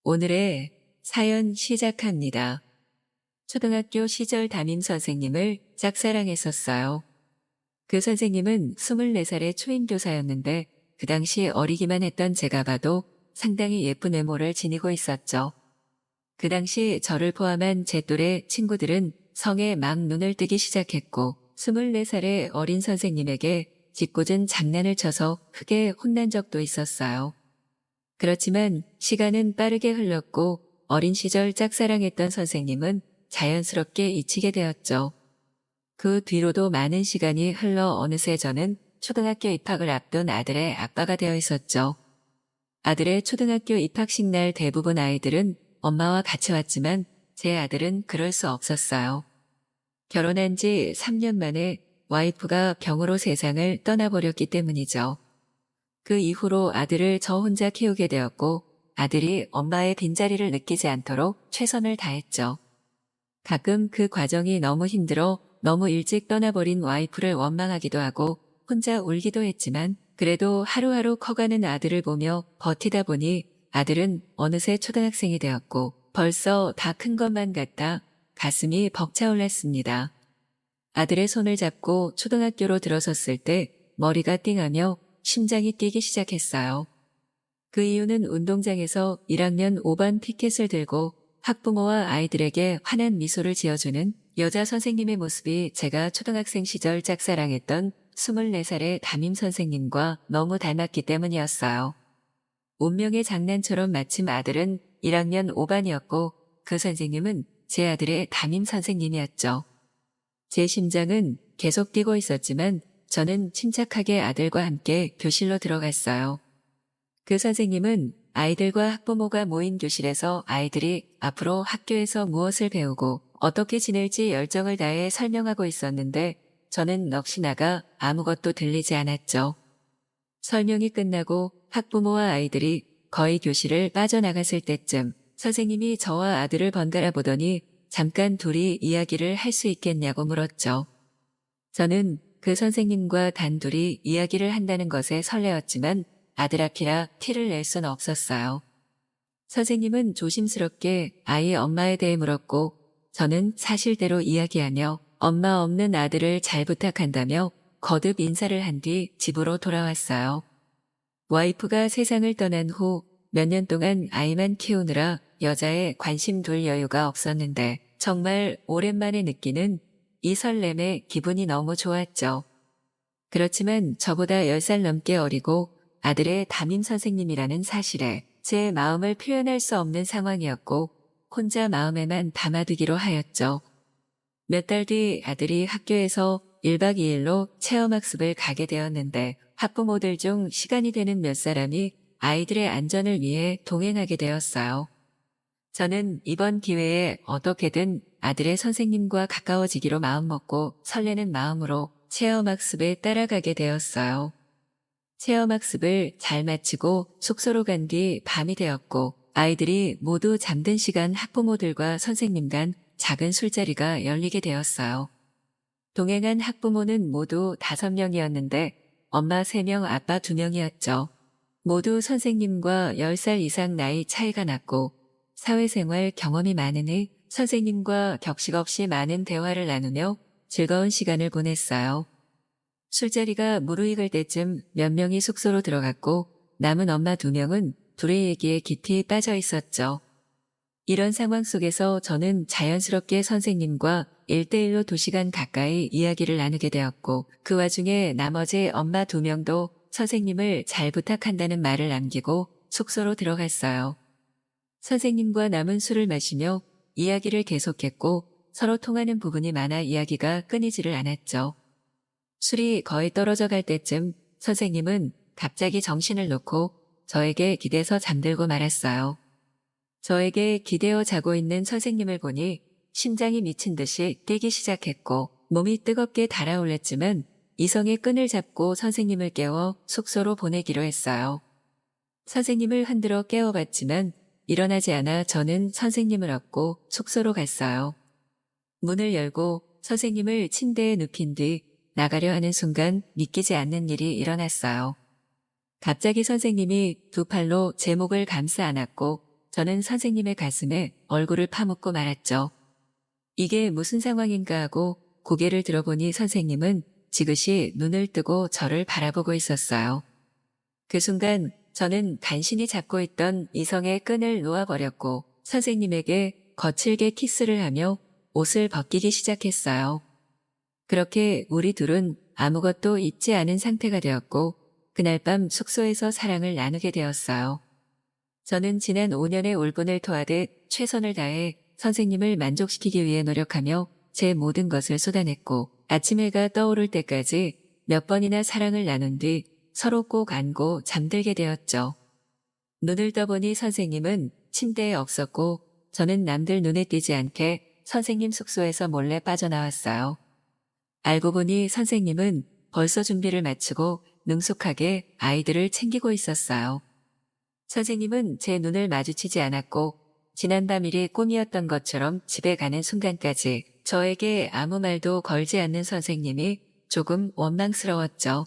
오늘의 사연 시작합니다. 초등학교 시절 담임 선생님을 짝사랑했었어요. 그 선생님은 24살의 초임교사였는데 그 당시 어리기만 했던 제가 봐도 상당히 예쁜 외모를 지니고 있었죠. 그 당시 저를 포함한 제 또래 친구들은 성에 막 눈을 뜨기 시작했고 24살의 어린 선생님에게 짓궂은 장난을 쳐서 크게 혼난 적도 있었어요. 그렇지만 시간은 빠르게 흘렀고 어린 시절 짝사랑했던 선생님은 자연스럽게 잊히게 되었죠. 그 뒤로도 많은 시간이 흘러 어느새 저는 초등학교 입학을 앞둔 아들의 아빠가 되어 있었죠. 아들의 초등학교 입학식 날 대부분 아이들은 엄마와 같이 왔지만 제 아들은 그럴 수 없었어요. 결혼한 지 3년 만에 와이프가 병으로 세상을 떠나버렸기 때문이죠. 그 이후로 아들을 저 혼자 키우게 되었고 아들이 엄마의 빈자리를 느끼지 않도록 최선을 다했죠. 가끔 그 과정이 너무 힘들어 너무 일찍 떠나버린 와이프를 원망하기도 하고 혼자 울기도 했지만 그래도 하루하루 커가는 아들을 보며 버티다 보니 아들은 어느새 초등학생이 되었고 벌써 다 큰 것만 같아 가슴이 벅차올랐습니다. 아들의 손을 잡고 초등학교로 들어섰을 때 머리가 띵하며 심장이 뛰기 시작했어요. 그 이유는 운동장에서 1학년 5반 피켓을 들고 학부모와 아이들에게 환한 미소를 지어주는 여자 선생님의 모습이 제가 초등학생 시절 짝사랑했던 24살의 담임 선생님과 너무 닮았기 때문이었어요. 운명의 장난처럼 마침 아들은 1학년 5반이었고 그 선생님은 제 아들의 담임 선생님이었죠. 제 심장은 계속 뛰고 있었지만 저는 침착하게 아들과 함께 교실로 들어갔어요. 그 선생님은 아이들과 학부모가 모인 교실에서 아이들이 앞으로 학교에서 무엇을 배우고 어떻게 지낼지 열정을 다해 설명하고 있었는데 저는 넋이 나가 아무것도 들리지 않았죠. 설명이 끝나고 학부모와 아이들이 거의 교실을 빠져나갔을 때쯤 선생님이 저와 아들을 번갈아 보더니 잠깐 둘이 이야기를 할 수 있겠냐고 물었죠. 저는 그 선생님과 단둘이 이야기를 한다는 것에 설레었지만 아들 앞이라 티를 낼 수는 없었어요. 선생님은 조심스럽게 아이 엄마에 대해 물었고 저는 사실대로 이야기하며 엄마 없는 아들을 잘 부탁한다며 거듭 인사를 한 뒤 집으로 돌아왔어요. 와이프가 세상을 떠난 후 몇 년 동안 아이만 키우느라 여자에 관심 둘 여유가 없었는데 정말 오랜만에 느끼는 이 설렘에 기분이 너무 좋았죠. 그렇지만 저보다 10살 넘게 어리고 아들의 담임 선생님이라는 사실에 제 마음을 표현할 수 없는 상황이었고 혼자 마음에만 담아두기로 하였죠. 몇 달 뒤 아들이 학교에서 1박 2일로 체험학습을 가게 되었는데 학부모들 중 시간이 되는 몇 사람이 아이들의 안전을 위해 동행하게 되었어요. 저는 이번 기회에 어떻게든 아들의 선생님과 가까워지기로 마음먹고 설레는 마음으로 체험학습에 따라가게 되었어요. 체험학습을 잘 마치고 숙소로 간 뒤 밤이 되었고 아이들이 모두 잠든 시간 학부모들과 선생님 간 작은 술자리가 열리게 되었어요. 동행한 학부모는 모두 5명이었는데 엄마 3명, 아빠 2명이었죠. 모두 선생님과 10살 이상 나이 차이가 났고 사회생활 경험이 많으니 선생님과 격식 없이 많은 대화를 나누며 즐거운 시간을 보냈어요. 술자리가 무르익을 때쯤 몇 명이 숙소로 들어갔고 남은 엄마 2명은 둘의 얘기에 깊이 빠져 있었죠. 이런 상황 속에서 저는 자연스럽게 선생님과 1대1로 2시간 가까이 이야기를 나누게 되었고 그 와중에 나머지 엄마 2명도 선생님을 잘 부탁한다는 말을 남기고 숙소로 들어갔어요. 선생님과 남은 술을 마시며 이야기를 계속했고 서로 통하는 부분이 많아 이야기가 끊이지를 않았죠. 술이 거의 떨어져 갈 때쯤 선생님은 갑자기 정신을 놓고 저에게 기대서 잠들고 말았어요. 저에게 기대어 자고 있는 선생님을 보니 심장이 미친 듯이 뛰기 시작했고 몸이 뜨겁게 달아올랐지만 이성의 끈을 잡고 선생님을 깨워 숙소로 보내기로 했어요. 선생님을 흔들어 깨워봤지만 일어나지 않아 저는 선생님을 업고 숙소로 갔어요. 문을 열고 선생님을 침대에 눕힌 뒤 나가려 하는 순간 믿기지 않는 일이 일어났어요. 갑자기 선생님이 2팔로 제 목을 감싸 안았고 저는 선생님의 가슴에 얼굴을 파묻고 말았죠. 이게 무슨 상황인가 하고 고개를 들어보니 선생님은 지그시 눈을 뜨고 저를 바라보고 있었어요. 그 순간 저는 간신히 잡고 있던 이성의 끈을 놓아버렸고 선생님에게 거칠게 키스를 하며 옷을 벗기기 시작했어요. 그렇게 우리 둘은 아무것도 잊지 않은 상태가 되었고 그날 밤 숙소에서 사랑을 나누게 되었어요. 저는 지난 5년의 울분을 토하듯 최선을 다해 선생님을 만족시키기 위해 노력하며 제 모든 것을 쏟아냈고 아침 해가 떠오를 때까지 몇 번이나 사랑을 나눈 뒤 서로 꼭 안고 잠들게 되었죠. 눈을 떠보니 선생님은 침대에 없었고 저는 남들 눈에 띄지 않게 선생님 숙소에서 몰래 빠져나왔어요. 알고 보니 선생님은 벌써 준비를 마치고 능숙하게 아이들을 챙기고 있었어요. 선생님은 제 눈을 마주치지 않았고 지난밤 일이 꿈이었던 것처럼 집에 가는 순간까지 저에게 아무 말도 걸지 않는 선생님이 조금 원망스러웠죠.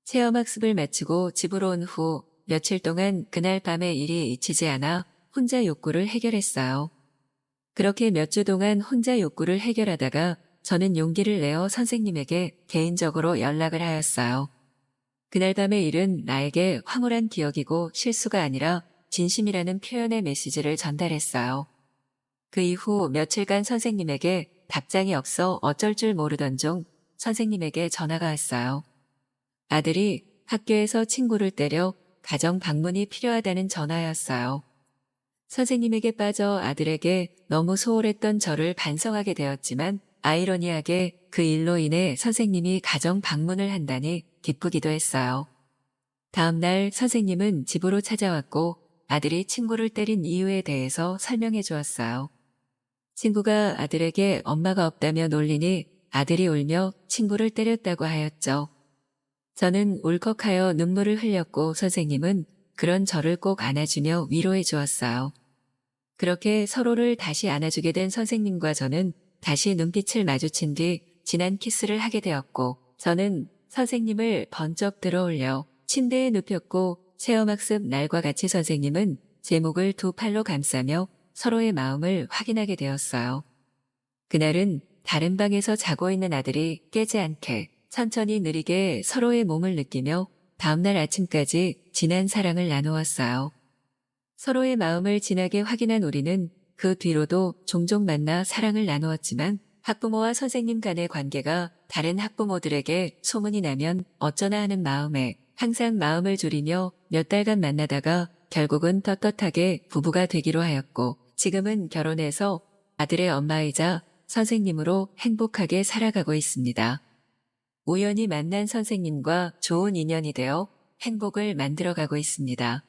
체험학습을 마치고 집으로 온 후 며칠 동안 그날 밤의 일이 잊히지 않아 혼자 욕구를 해결했어요. 그렇게 몇 주 동안 혼자 욕구를 해결하다가 저는 용기를 내어 선생님에게 개인적으로 연락을 하였어요. 그날 밤의 일은 나에게 황홀한 기억이고 실수가 아니라 진심이라는 표현의 메시지를 전달했어요. 그 이후 며칠간 선생님에게 답장이 없어 어쩔 줄 모르던 중 선생님에게 전화가 왔어요. 아들이 학교에서 친구를 때려 가정 방문이 필요하다는 전화였어요. 선생님에게 빠져 아들에게 너무 소홀했던 저를 반성하게 되었지만 아이러니하게 그 일로 인해 선생님이 가정 방문을 한다니 기쁘기도 했어요. 다음 날 선생님은 집으로 찾아왔고 아들이 친구를 때린 이유에 대해서 설명해 주었어요. 친구가 아들에게 엄마가 없다며 놀리니 아들이 울며 친구를 때렸다고 하였죠. 저는 울컥하여 눈물을 흘렸고 선생님은 그런 저를 꼭 안아주며 위로해 주었어요. 그렇게 서로를 다시 안아주게 된 선생님과 저는 다시 눈빛을 마주친 뒤 진한 키스를 하게 되었고 저는 선생님을 번쩍 들어올려 침대에 눕혔고 체험학습 날과 같이 선생님은 제 목을 두 팔로 감싸며 서로의 마음을 확인하게 되었어요. 그날은 다른 방에서 자고 있는 아들이 깨지 않게 천천히 느리게 서로의 몸을 느끼며 다음날 아침까지 진한 사랑을 나누었어요. 서로의 마음을 진하게 확인한 우리는 그 뒤로도 종종 만나 사랑을 나누었지만 학부모와 선생님 간의 관계가 다른 학부모들에게 소문이 나면 어쩌나 하는 마음에 항상 마음을 졸이며 몇 달간 만나다가 결국은 떳떳하게 부부가 되기로 하였고 지금은 결혼해서 아들의 엄마이자 선생님으로 행복하게 살아가고 있습니다. 우연히 만난 선생님과 좋은 인연이 되어 행복을 만들어가고 있습니다.